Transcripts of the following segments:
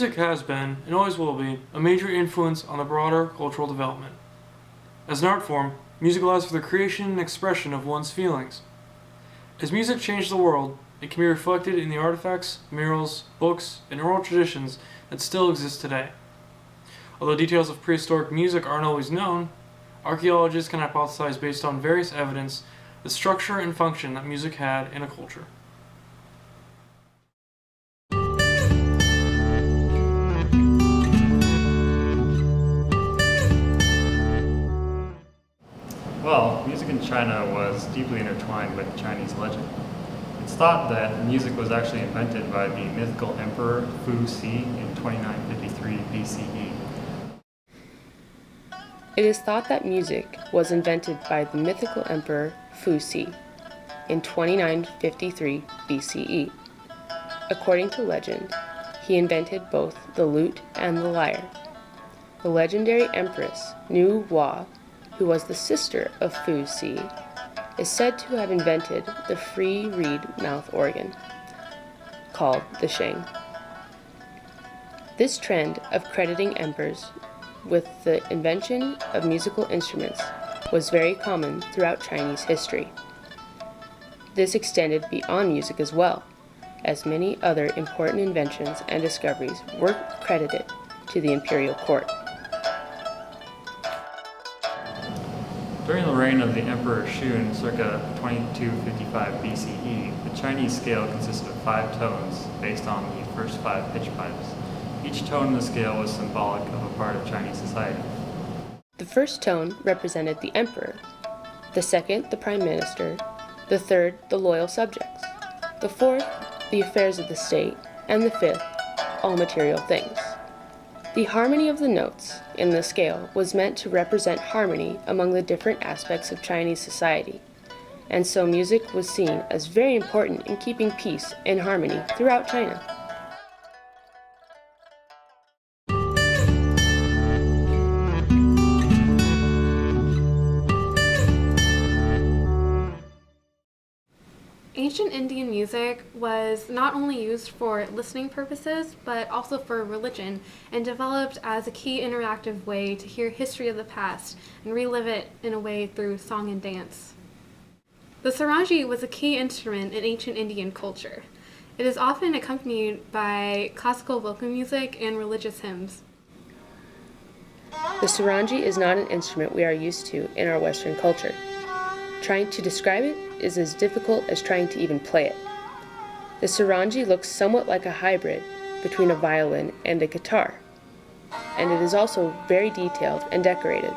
Music has been, and always will be, a major influence on the broader cultural development. As an art form, music allows for the creation and expression of one's feelings. As music changed the world, it can be reflected in the artifacts, murals, books, and oral traditions that still exist today. Although details of prehistoric music aren't always known, archaeologists can hypothesize based on various evidence the structure and function that music had in a culture. Well, music in China was deeply intertwined with Chinese legend. It's thought that music was actually invented by the mythical emperor Fu Si in 2953 BCE. It is thought that music was invented by the mythical emperor Fu Si in 2953 BCE. According to legend, he invented both the lute and the lyre. The legendary empress Nu Hua, who was the sister of Fu Si, is said to have invented the free reed mouth organ, called the sheng. This trend of crediting emperors with the invention of musical instruments was very common throughout Chinese history. This extended beyond music as well, as many other important inventions and discoveries were credited to the imperial court. During the reign of the Emperor Shun, circa 2255 BCE, the Chinese scale consisted of 5 tones based on the first 5 pitch pipes. Each tone in the scale was symbolic of a part of Chinese society. The first tone represented the emperor, the second the prime minister, the third the loyal subjects, the fourth the affairs of the state, and the fifth all material things. The harmony of the notes in the scale was meant to represent harmony among the different aspects of Chinese society, and so music was seen as very important in keeping peace and harmony throughout China. Ancient Indian music was not only used for listening purposes, but also for religion, and developed as a key interactive way to hear history of the past and relive it in a way through song and dance. The sarangi was a key instrument in ancient Indian culture. It is often accompanied by classical vocal music and religious hymns. The sarangi is not an instrument we are used to in our Western culture. Trying to describe it is as difficult as trying to even play it. The sarangi looks somewhat like a hybrid between a violin and a guitar, and it is also very detailed and decorated.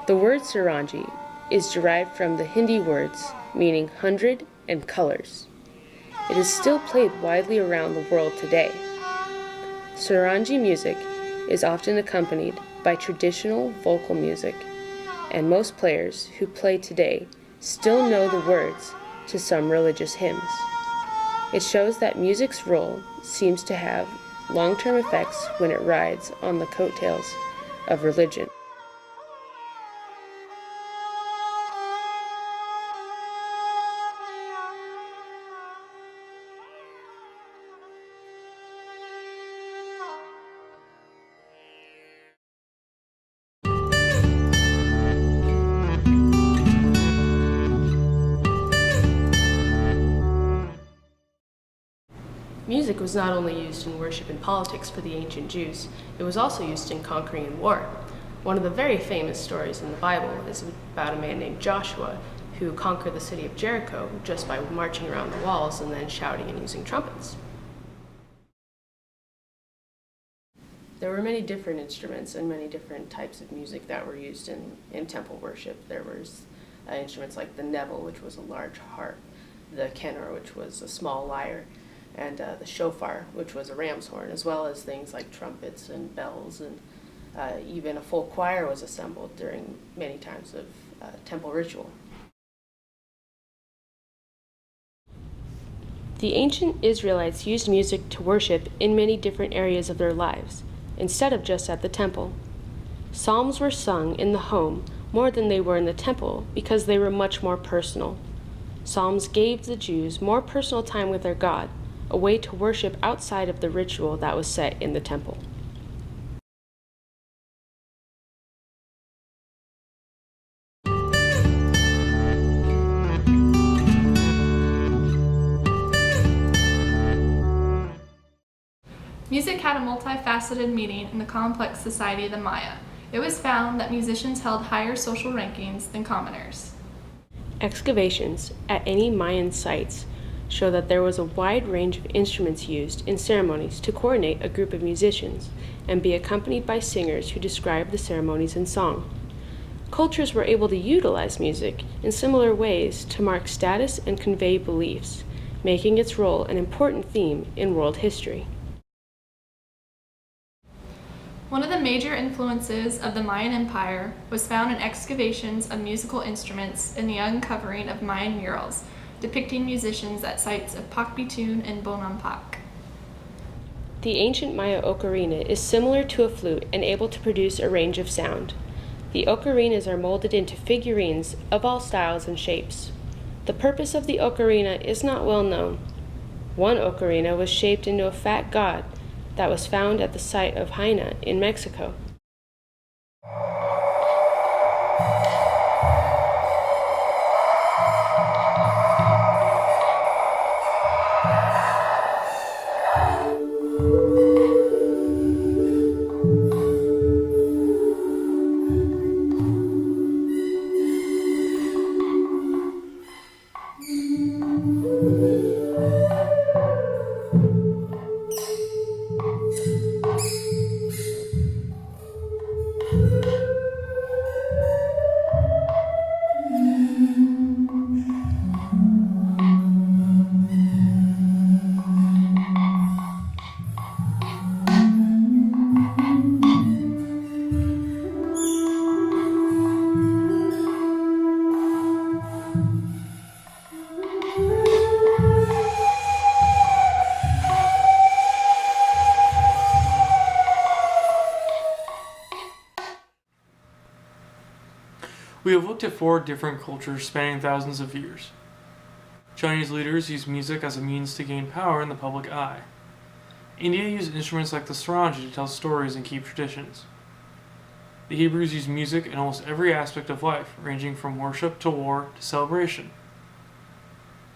The word sarangi is derived from the Hindi words meaning 100 and colors. It is still played widely around the world today. Sarangi music is often accompanied by traditional vocal music, and most players who play today still know the words to some religious hymns. It shows that music's role seems to have long-term effects when it rides on the coattails of religion. Music was not only used in worship and politics for the ancient Jews, it was also used in conquering and war. One of the very famous stories in the Bible is about a man named Joshua who conquered the city of Jericho just by marching around the walls and then shouting and using trumpets. There were many different instruments and many different types of music that were used in temple worship. There was instruments like the nevel, which was a large harp, the kenor, which was a small lyre, and the shofar, which was a ram's horn, as well as things like trumpets and bells, and even a full choir was assembled during many times of temple ritual. The ancient Israelites used music to worship in many different areas of their lives, instead of just at the temple. Psalms were sung in the home more than they were in the temple because they were much more personal. Psalms gave the Jews more personal time with their God, a way to worship outside of the ritual that was set in the temple. Music had a multifaceted meaning in the complex society of the Maya. It was found that musicians held higher social rankings than commoners. Excavations at any Mayan sites show that there was a wide range of instruments used in ceremonies to coordinate a group of musicians and be accompanied by singers who describe the ceremonies in song. Cultures were able to utilize music in similar ways to mark status and convey beliefs, making its role an important theme in world history. One of the major influences of the Mayan Empire was found in excavations of musical instruments in the uncovering of Mayan murals depicting musicians at sites of Pakbitun and Bonampak. The ancient Maya ocarina is similar to a flute and able to produce a range of sound. The ocarinas are molded into figurines of all styles and shapes. The purpose of the ocarina is not well known. One ocarina was shaped into a fat god that was found at the site of Haina in Mexico. We have looked at 4 different cultures spanning thousands of years. Chinese leaders used music as a means to gain power in the public eye. India used instruments like the sarangi to tell stories and keep traditions. The Hebrews used music in almost every aspect of life, ranging from worship to war to celebration.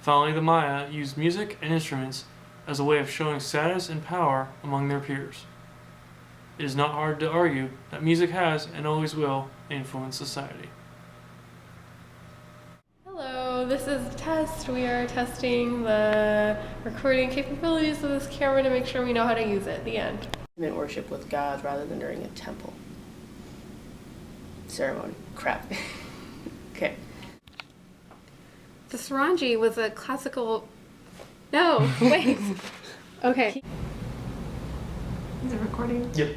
Finally, the Maya used music and instruments as a way of showing status and power among their peers. It is not hard to argue that music has, and always will, influence society. Hello, this is a test. We are testing the recording capabilities of this camera to make sure we know how to use it. The end. Meant worship with God rather than during a temple ceremony. Crap. Okay. The sarangi was a classical. No, wait. Okay. Is it recording? Yep.